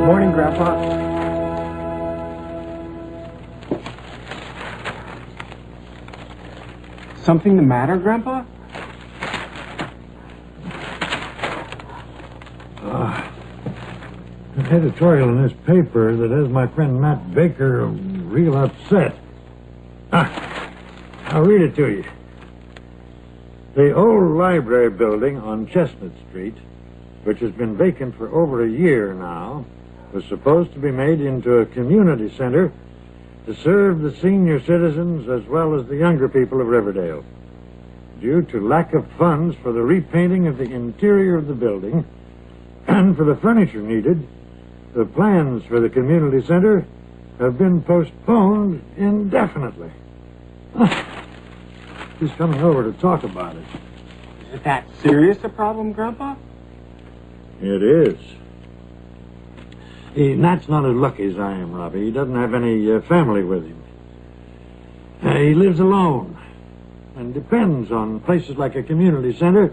Morning, Grandpa. Something the matter, Grandpa? An editorial in this paper that has my friend Matt Baker real upset. I'll read it to you. The old library building on Chestnut Street, which has been vacant for over a year now, was supposed to be made into a community center to serve the senior citizens as well as the younger people of Riverdale. Due to lack of funds for the repainting of the interior of the building and for the furniture needed, the plans for the community center have been postponed indefinitely. He's coming over to talk about it. Is that serious a problem, Grandpa? It is. Nat's not as lucky as I am, Robbie. He doesn't have any family with him. He lives alone and depends on places like a community center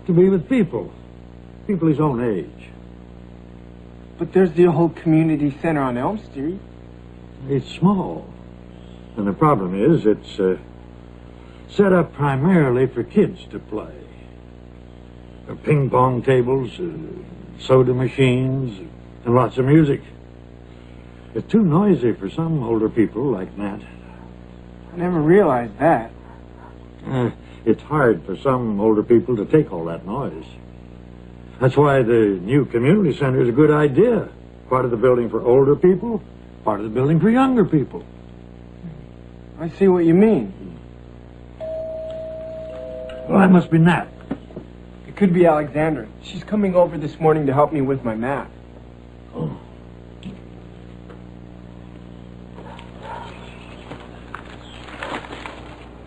to be with people his own age. But there's the old community center on Elm Street. It's small, and the problem is it's set up primarily for kids to play. Ping pong tables, soda machines, and lots of music. It's too noisy for some older people like Nat. I never realized that. It's hard for some older people to take all that noise. That's why the new community center is a good idea. Part of the building for older people, part of the building for younger people. I see what you mean. Well, that must be Nat. It could be Alexandra. She's coming over this morning to help me with my math. Oh.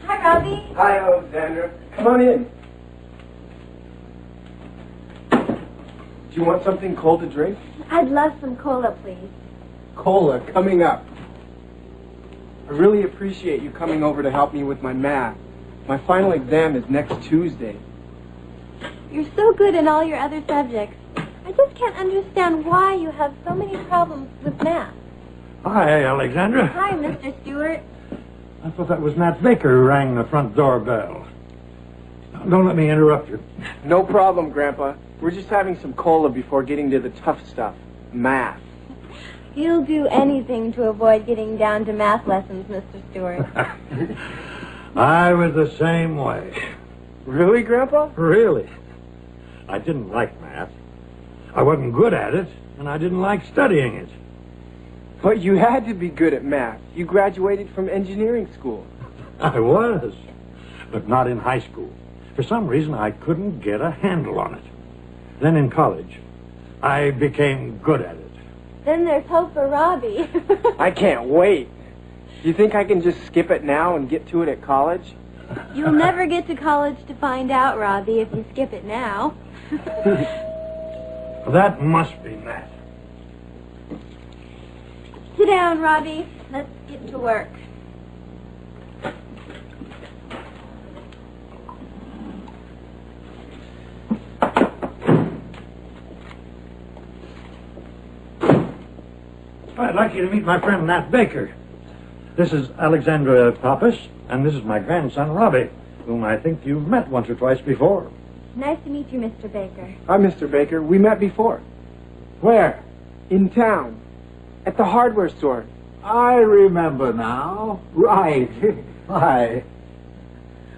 Hi, Robbie. Hi, Alexandra. Come on in. Do you want something cold to drink? I'd love some cola, please. Cola coming up. I really appreciate you coming over to help me with my math. My final exam is next Tuesday. You're so good in all your other subjects. I just can't understand why you have so many problems with math. Hi, Alexandra. Hi, Mr. Stewart. I thought that was Nat Baker who rang the front door bell. Don't let me interrupt you. No problem, Grandpa. We're just having some cola before getting to the tough stuff, math. You'll do anything to avoid getting down to math lessons, Mr. Stewart. I was the same way. Really, Grandpa? Really. I didn't like math. I wasn't good at it, and I didn't like studying it. But you had to be good at math. You graduated from engineering school. I was, but not in high school. For some reason, I couldn't get a handle on it. Then in college, I became good at it. Then there's hope for Robbie. I can't wait. You think I can just skip it now and get to it at college? You'll never get to college to find out, Robbie, if you skip it now. That must be Matt. Sit down, Robbie. Let's get to work. I'd like you to meet my friend Nat Baker. This is Alexandra Pappas, and this is my grandson, Robbie, whom I think you've met once or twice before. Nice to meet you, Mr. Baker. Hi, Mr. Baker. We met before. Where? In town. At the hardware store. I remember now. Right. Hi.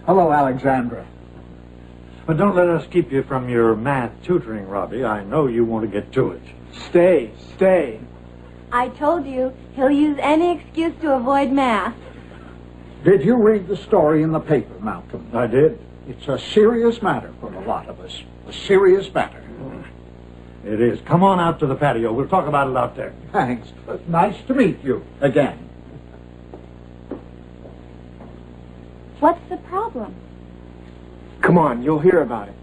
Hello, Alexandra. But don't let us keep you from your math tutoring, Robbie. I know you want to get to it. Stay. I told you, he'll use any excuse to avoid math. Did you read the story in the paper, Malcolm? I did. It's a serious matter for a lot of us. A serious matter. It is. Come on out to the patio. We'll talk about it out there. Thanks. Nice to meet you again. What's the problem? Come on, you'll hear about it.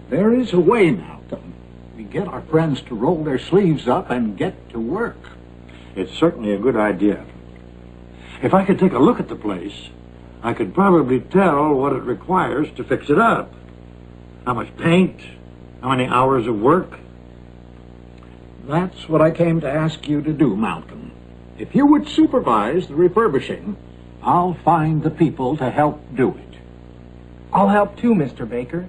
There is a way, Malcolm. We get our friends to roll their sleeves up and get to work. It's certainly a good idea. If I could take a look at the place, I could probably tell what it requires to fix it up. How much paint, how many hours of work. That's what I came to ask you to do, Malcolm. If you would supervise the refurbishing, I'll find the people to help do it. I'll help too, Mr. Baker.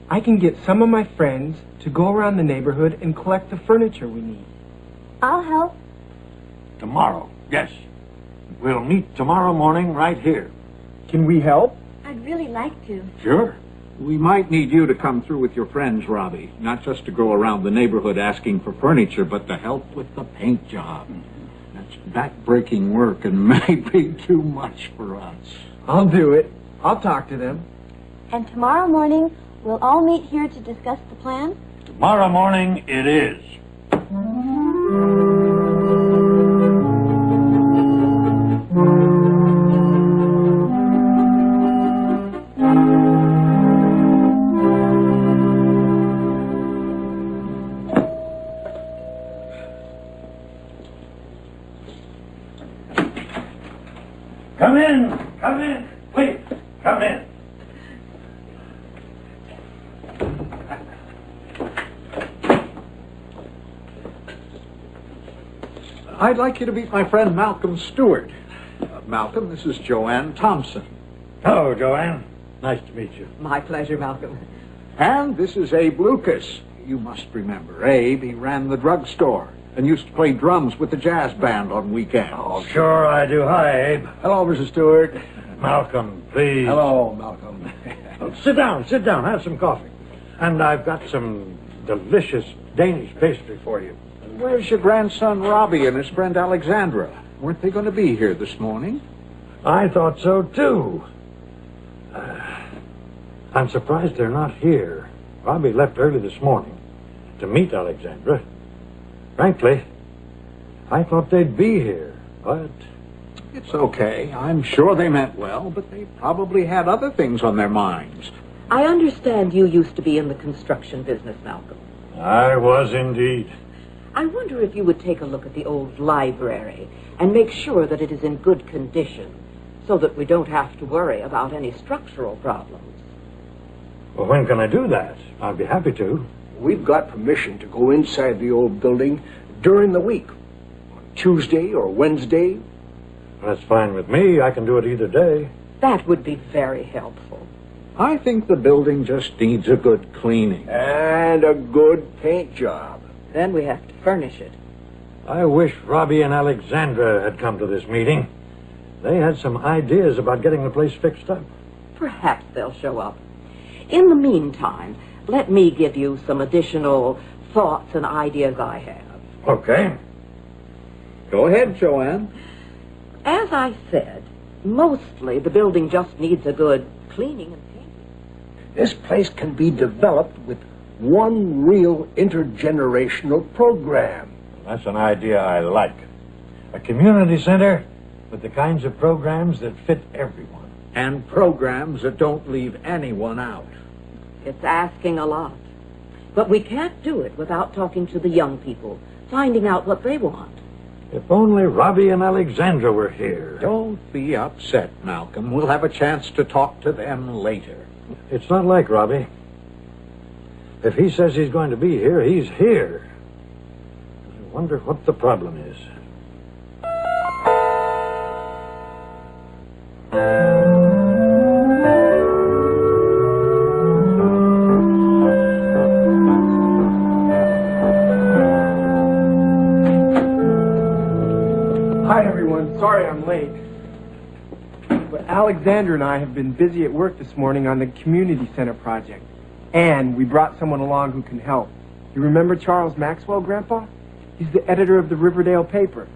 I can get some of my friends to go around the neighborhood and collect the furniture we need. I'll help. Tomorrow, yes. We'll meet tomorrow morning right here. Can we help? I'd really like to. Sure. We might need you to come through with your friends, Robbie. Not just to go around the neighborhood asking for furniture, but to help with the paint job. That's back-breaking work and may be too much for us. I'll do it. I'll talk to them. And tomorrow morning, we'll all meet here to discuss the plan? Tomorrow morning it is. Come in, please, come in. I'd like you to meet my friend Malcolm Stewart. Malcolm, this is Joanne Thompson. Hello, Joanne. Nice to meet you. My pleasure, Malcolm. And this is Abe Lucas. You must remember Abe. He ran the drugstore and used to play drums with the jazz band on weekends. Oh, sure I do. Hi, Abe. Hello, Mr. Stewart. Malcolm, please. Hello, Malcolm. Sit down, have some coffee. And I've got some delicious Danish pastry for you. Where's your grandson Robbie and his friend Alexandra? Weren't they going to be here this morning? I thought so, too. I'm surprised they're not here. Robbie left early this morning to meet Alexandra. Frankly, I thought they'd be here, but... It's okay. I'm sure they meant well, but they probably had other things on their minds. I understand you used to be in the construction business, Malcolm. I was indeed. I wonder if you would take a look at the old library and make sure that it is in good condition so that we don't have to worry about any structural problems. Well, when can I do that? I'd be happy to. We've got permission to go inside the old building during the week. On Tuesday or Wednesday. That's fine with me. I can do it either day. That would be very helpful. I think the building just needs a good cleaning. And a good paint job. Then we have to furnish it. I wish Robbie and Alexandra had come to this meeting. They had some ideas about getting the place fixed up. Perhaps they'll show up. In the meantime, let me give you some additional thoughts and ideas I have. Okay. Go ahead, Joanne. As I said, mostly the building just needs a good cleaning and painting. This place can be developed with one real intergenerational program. That's an idea I like. A community center with the kinds of programs that fit everyone. And programs that don't leave anyone out. It's asking a lot. But we can't do it without talking to the young people, finding out what they want. If only Robbie and Alexandra were here. Don't be upset, Malcolm. We'll have a chance to talk to them later. It's not like Robbie. If he says he's going to be here, he's here. I wonder what the problem is. Hi, everyone. Sorry I'm late. But Alexandra and I have been busy at work this morning on the community center project. And we brought someone along who can help. You remember Charles Maxwell, Grandpa? He's the editor of the Riverdale paper.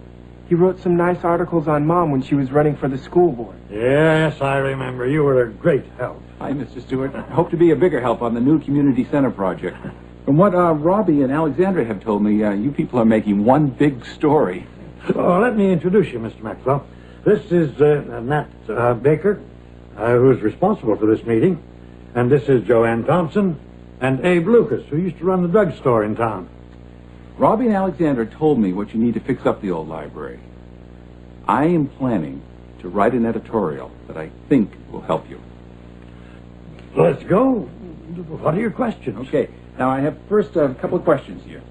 He wrote some nice articles on Mom when she was running for the school board. Yes, I remember. You were a great help. Hi, Mr. Stewart. I hope to be a bigger help on the new community center project. From what Robbie and Alexandra have told me, you people are making one big story. Oh, let me introduce you, Mr. Maxwell. This is Nat Baker, who's responsible for this meeting. And this is Joanne Thompson, And Abe Lucas, who used to run the drugstore in town. Robbie and Alexandra told me what you need to fix up the old library. I am planning to write an editorial that I think will help you. Let's go. What are your questions? Okay, now I have first a couple of questions here.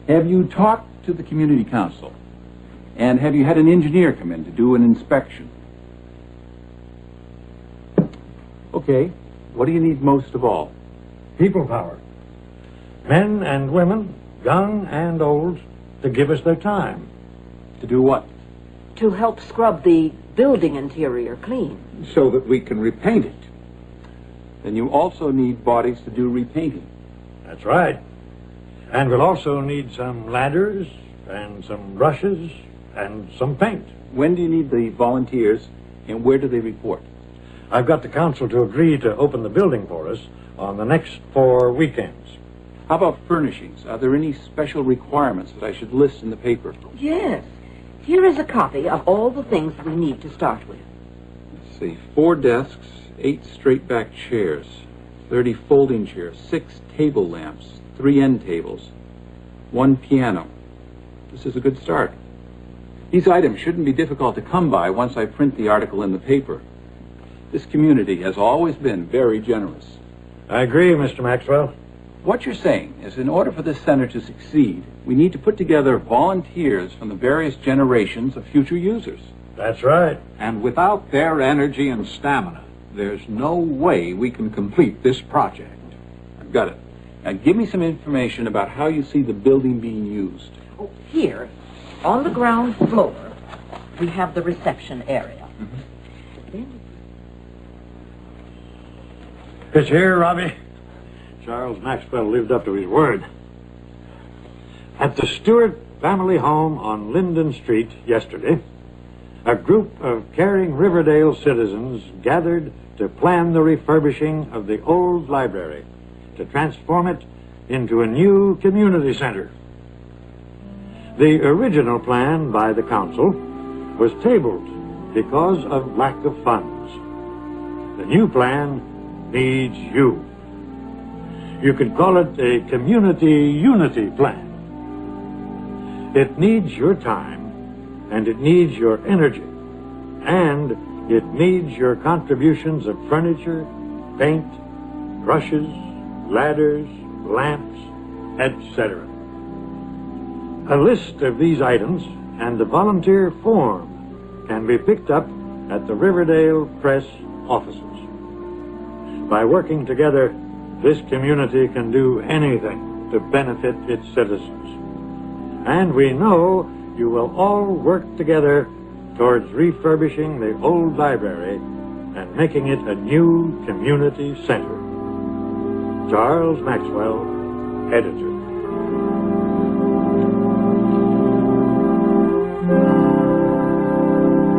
Have you talked to the community council? And have you had an engineer come in to do an inspection? Okay, what do you need most of all? People power. Men and women, young and old, to give us their time. To do what? To help scrub the building interior clean. So that we can repaint it. Then you also need bodies to do repainting. That's right. And we'll also need some ladders and some brushes and some paint. When do you need the volunteers, and where do they report? I've got the council to agree to open the building for us on the next 4 weekends. How about furnishings? Are there any special requirements that I should list in the paper? Yes. Here is a copy of all the things we need to start with. Let's see, 4 desks, 8 straight-back chairs, 30 folding chairs, 6 table lamps, 3 end tables, 1 piano. This is a good start. These items shouldn't be difficult to come by once I print the article in the paper. This community has always been very generous. I agree, Mr. Maxwell. What you're saying is in order for this center to succeed, we need to put together volunteers from the various generations of future users. That's right. And without their energy and stamina, there's no way we can complete this project. I've got it. Now give me some information about how you see the building being used. Oh, here, on the ground floor, we have the reception area. Then It's here, Robbie. Charles Maxwell lived up to his word. At the Stewart family home on Linden Street yesterday, a group of caring Riverdale citizens gathered to plan the refurbishing of the old library to transform it into a new community center. The original plan by the council was tabled because of lack of funds. The new plan needs you. You could call it a community unity plan. It needs your time, and it needs your energy, and it needs your contributions of furniture, paint, brushes, ladders, lamps, etc. A list of these items and the volunteer form can be picked up at the Riverdale Press offices. By working together, this community can do anything to benefit its citizens. And we know you will all work together towards refurbishing the old library and making it a new community center. Charles Maxwell, editor.